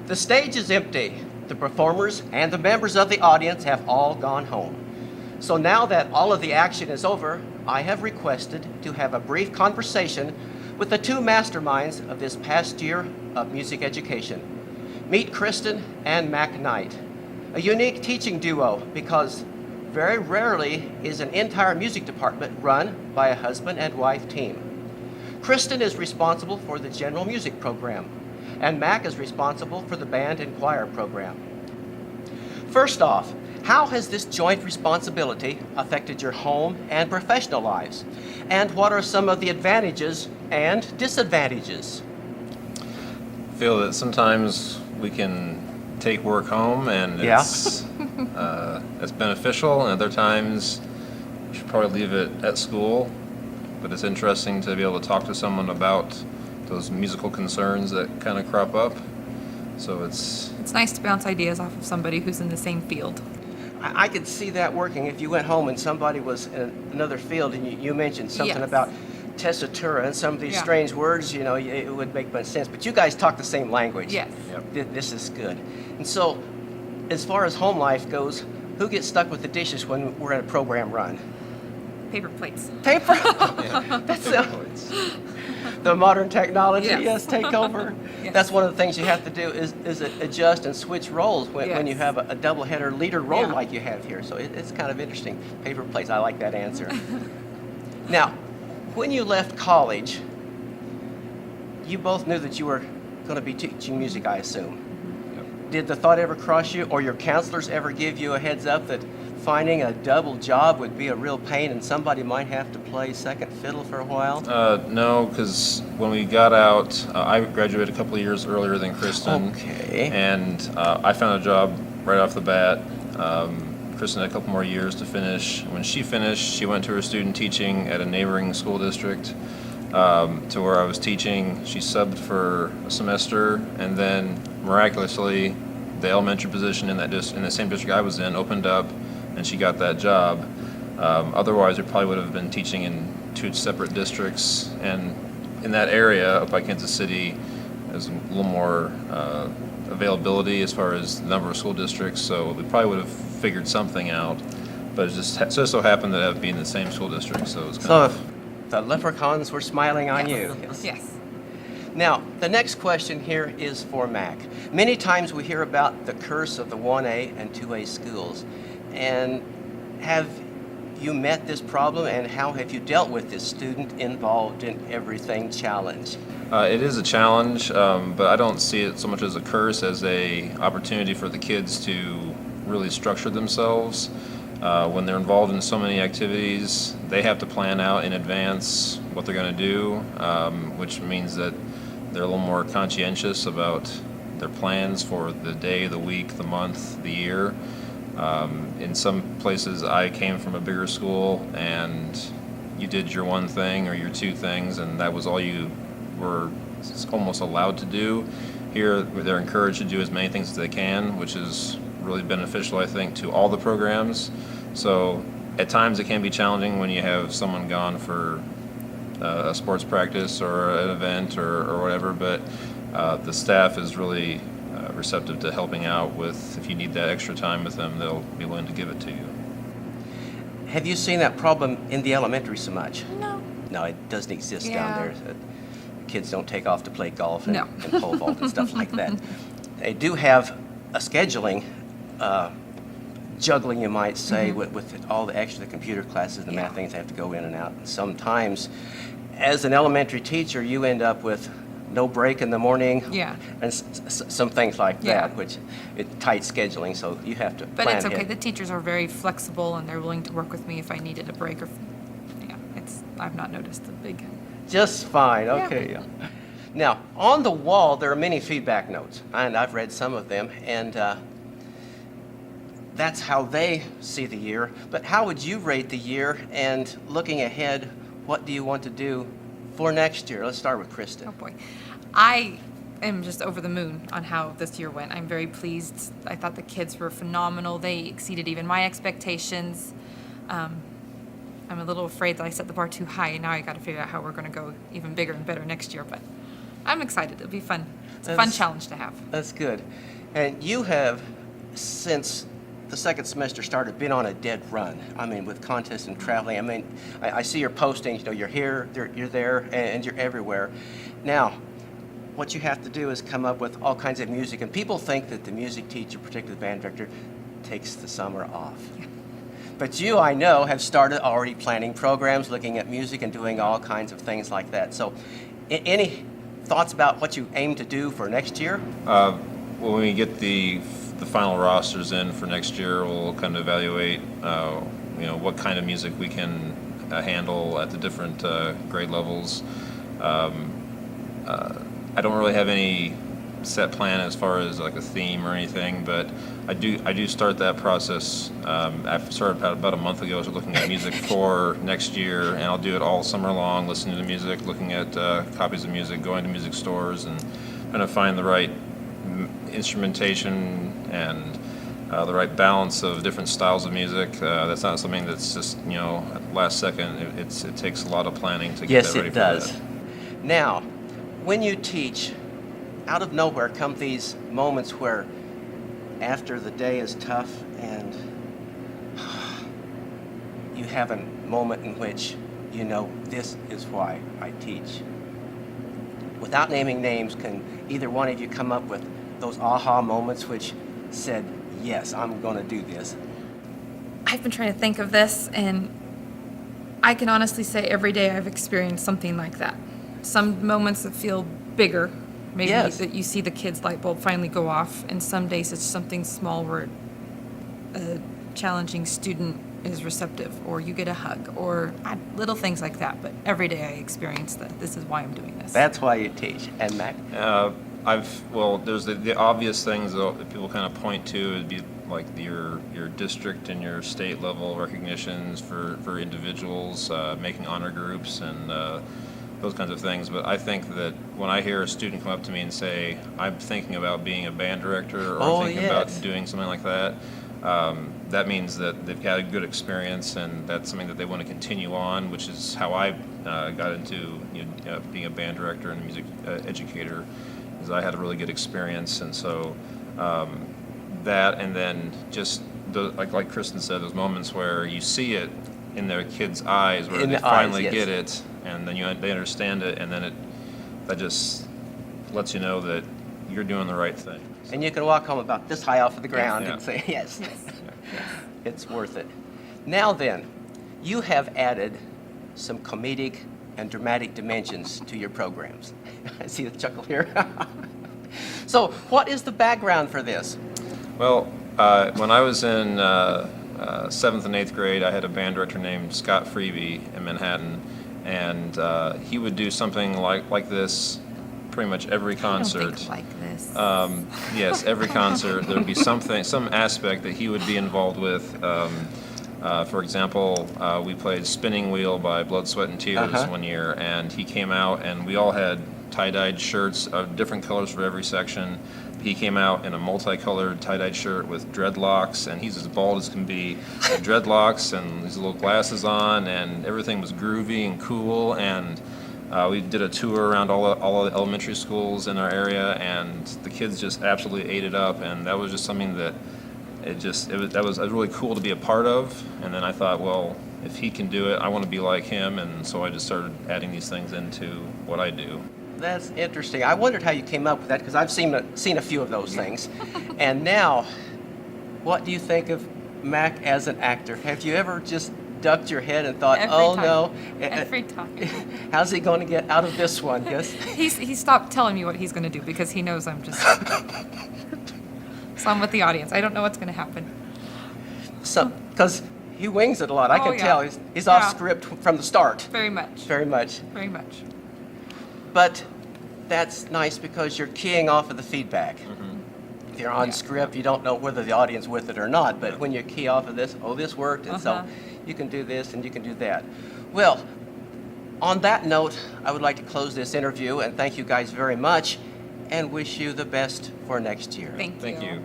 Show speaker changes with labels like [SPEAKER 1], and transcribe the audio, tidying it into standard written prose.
[SPEAKER 1] The stage is empty. The performers and the members of the audience have all gone home. So now that all of the action is over, I have requested to have a brief conversation with the two masterminds of this past year of music education. Meet Kristen and Mac Knight, a unique teaching duo because very rarely is an entire music department run by a husband and wife team. Kristen is responsible for the general music program, and Mac is responsible for the band and choir program. First off, how has this joint responsibility affected your home and professional lives? And what are some of the advantages and disadvantages?
[SPEAKER 2] I feel that sometimes we can take work home and it's beneficial, and other times we should probably leave it at school. But it's interesting to be able to talk to someone about those musical concerns that kind of crop up. So it's
[SPEAKER 3] nice to bounce ideas off of somebody who's in the same field.
[SPEAKER 1] I could see that working if you went home and somebody was in another field and you mentioned something
[SPEAKER 3] Yes.
[SPEAKER 1] about tessitura and some of these strange words, it would make much sense. But you guys talk the same language.
[SPEAKER 3] Yes.
[SPEAKER 1] This is good. And so, as far as home life goes, who gets stuck with the dishes when we're in a program run?
[SPEAKER 3] Paper plates.
[SPEAKER 1] Paper? That's the modern technology,
[SPEAKER 3] Yes.
[SPEAKER 1] take over.
[SPEAKER 3] Yes.
[SPEAKER 1] That's one of the things you have to do is adjust and switch roles when
[SPEAKER 3] Yes.
[SPEAKER 1] you have a double-header leader role
[SPEAKER 3] Yeah.
[SPEAKER 1] like you have here. So it's kind of interesting. Paper plates, I like that answer. Now, when you left college, you both knew that you were going to be teaching music, I assume. Did the thought ever cross you, or your counselors ever give you a heads up that finding a double job would be a real pain and somebody might have to play second fiddle for a while?
[SPEAKER 2] No, because when we got out, I graduated a couple of years earlier than Kristen.
[SPEAKER 1] Okay.
[SPEAKER 2] And I found a job right off the bat. Kristen had a couple more years to finish. When she finished, she went to her student teaching at a neighboring school district to where I was teaching. She subbed for a semester, and then miraculously, the elementary position in the same district I was in opened up, and she got that job. Otherwise, I probably would have been teaching in two separate districts, and in that area up by Kansas City, there's a little more availability as far as the number of school districts, so we probably would have figured something out, but it just so happened that I would be in the same school district, so it was kind of...
[SPEAKER 1] The leprechauns were smiling on you.
[SPEAKER 3] Yes.
[SPEAKER 1] Now, the next question here is for Mac. Many times we hear about the curse of the 1A and 2A schools. And have you met this problem, and how have you dealt with this student involved in everything challenge?
[SPEAKER 2] It is a challenge, but I don't see it so much as a curse as a opportunity for the kids to really structure themselves. When they're involved in so many activities, they have to plan out in advance what they're going to do, which means that they're a little more conscientious about their plans for the day, the week, the month, the year. In some places, I came from a bigger school, and you did your one thing or your two things, and that was all you were almost allowed to do. Here, they're encouraged to do as many things as they can, which is really beneficial, I think, to all the programs. So at times it can be challenging when you have someone gone for a sports practice or an event or whatever, but the staff is really receptive to helping out with, if you need that extra time with them, they'll be willing to give it to you.
[SPEAKER 1] Have you seen that problem in the elementary so much?
[SPEAKER 3] No.
[SPEAKER 1] No, it doesn't exist
[SPEAKER 3] Yeah.
[SPEAKER 1] down there. Kids don't take off to play golf and,
[SPEAKER 3] No.
[SPEAKER 1] and pole vault and stuff like that. They do have a scheduling, juggling, you might say, with all the extra computer classes and the math things they have to go in and out. And sometimes, as an elementary teacher, you end up with no break in the morning, and some things like that, which it's tight scheduling, so you have to plan
[SPEAKER 3] But it's okay.
[SPEAKER 1] ahead.
[SPEAKER 3] The teachers are very flexible, and they're willing to work with me if I needed a break. I've not noticed a big...
[SPEAKER 1] Just fine, okay. Yeah. Now, on the wall, there are many feedback notes, and I've read some of them, and that's how they see the year. But how would you rate the year, and looking ahead, what do you want to do for next year? Let's start with Kristen.
[SPEAKER 3] Oh, boy. I am just over the moon on how this year went. I'm very pleased. I thought the kids were phenomenal. They exceeded even my expectations. I'm a little afraid that I set the bar too high, and now I got to figure out how we're going to go even bigger and better next year. But I'm excited. It'll be fun. It's a fun
[SPEAKER 1] That's-
[SPEAKER 3] challenge to have.
[SPEAKER 1] That's good. And you have, since the second semester started, been on a dead run. I mean, with contests and traveling. I mean, I see your postings. You know, you're here, you're there, and you're everywhere. Now, what you have to do is come up with all kinds of music. And people think that the music teacher, particularly the band director, takes the summer off. But you, I know, have started already planning programs, looking at music and doing all kinds of things like that. So, any thoughts about what you aim to do for next year?
[SPEAKER 2] Well, when we get the final rosters in for next year, we'll kind of evaluate, what kind of music we can handle at the different grade levels. I don't really have any set plan as far as like a theme or anything, but I do start that process. I've started about a month ago, so looking at music for next year, and I'll do it all summer long, listening to music, looking at copies of music, going to music stores, and trying to find the right instrumentation and the right balance of different styles of music. That's not something that's just at the last second. It takes a lot of planning to get that ready for that.
[SPEAKER 1] Yes, it does. Now, when you teach, out of nowhere come these moments where after the day is tough and you have a moment in which this is why I teach. Without naming names, can either one of you come up with those aha moments which said, yes, I'm going to do this?
[SPEAKER 3] I've been trying to think of this, and I can honestly say every day I've experienced something like that. Some moments that feel bigger, maybe
[SPEAKER 1] Yes.
[SPEAKER 3] that you see the kid's light bulb finally go off, and some days it's something small where a challenging student is receptive, or you get a hug, or little things like that. But every day I experience that this is why I'm doing this.
[SPEAKER 1] That's why you teach. And Mac?
[SPEAKER 2] There's the obvious things that people kind of point to. It'd be like your district and your state level recognitions for individuals, making honor groups and those kinds of things. But I think that when I hear a student come up to me and say, I'm thinking about being a band director, or I'm thinking about doing something like that, that means that they've had a good experience, and that's something that they want to continue on, which is how I got into being a band director and a music educator. Is I had a really good experience, and so that, and then just like Kristen said, those moments where you see it in their kids' eyes, where they finally get it, and then they understand it, and then that just lets you know that you're doing the right thing.
[SPEAKER 1] And you can walk home about this high off of the ground
[SPEAKER 2] Yeah.
[SPEAKER 1] and say, yes,
[SPEAKER 3] Yes.
[SPEAKER 1] it's worth it. Now then, you have added some comedic and dramatic dimensions to your programs. I see the chuckle here. So, what is the background for this?
[SPEAKER 2] Well, when I was in 7th and 8th grade, I had a band director named Scott Freeby in Manhattan, and he would do something like this pretty much every concert.
[SPEAKER 3] I don't think like this.
[SPEAKER 2] Yes, every concert there would be some aspect that he would be involved with. For example, we played Spinning Wheel by Blood, Sweat, and Tears one year, and he came out, and we all had tie-dyed shirts of different colors for every section. He came out in a multicolored tie-dyed shirt with dreadlocks, and he's as bald as can be, with dreadlocks and these little glasses on, and everything was groovy and cool. And we did a tour around all the elementary schools in our area, and the kids just absolutely ate it up. And that was just something that that was really cool to be a part of. And then I thought, well, if he can do it, I want to be like him. And so I just started adding these things into what I do.
[SPEAKER 1] That's interesting. I wondered how you came up with that, because I've seen a few of those things. And now, what do you think of Mac as an actor? Have you ever just ducked your head and thought, no,
[SPEAKER 3] Every time.
[SPEAKER 1] how's he going to get out of this one? Yes.
[SPEAKER 3] He stopped telling me what he's going to do because he knows I'm just. So I'm with the audience. I don't know what's going to happen.
[SPEAKER 1] So, because he wings it a lot. I
[SPEAKER 3] Oh,
[SPEAKER 1] can
[SPEAKER 3] yeah.
[SPEAKER 1] tell. He's off
[SPEAKER 3] Yeah.
[SPEAKER 1] script from the start.
[SPEAKER 3] Very much.
[SPEAKER 1] Very much.
[SPEAKER 3] Very much.
[SPEAKER 1] But that's nice because you're keying off of the feedback. If you're on
[SPEAKER 3] Yeah.
[SPEAKER 1] script, you don't know whether the audience with it or not. But when you key off of this, this worked, and so you can do this and you can do that. Well, on that note, I would like to close this interview and thank you guys very much and wish you the best for next year.
[SPEAKER 3] Thank you.
[SPEAKER 2] Thank you.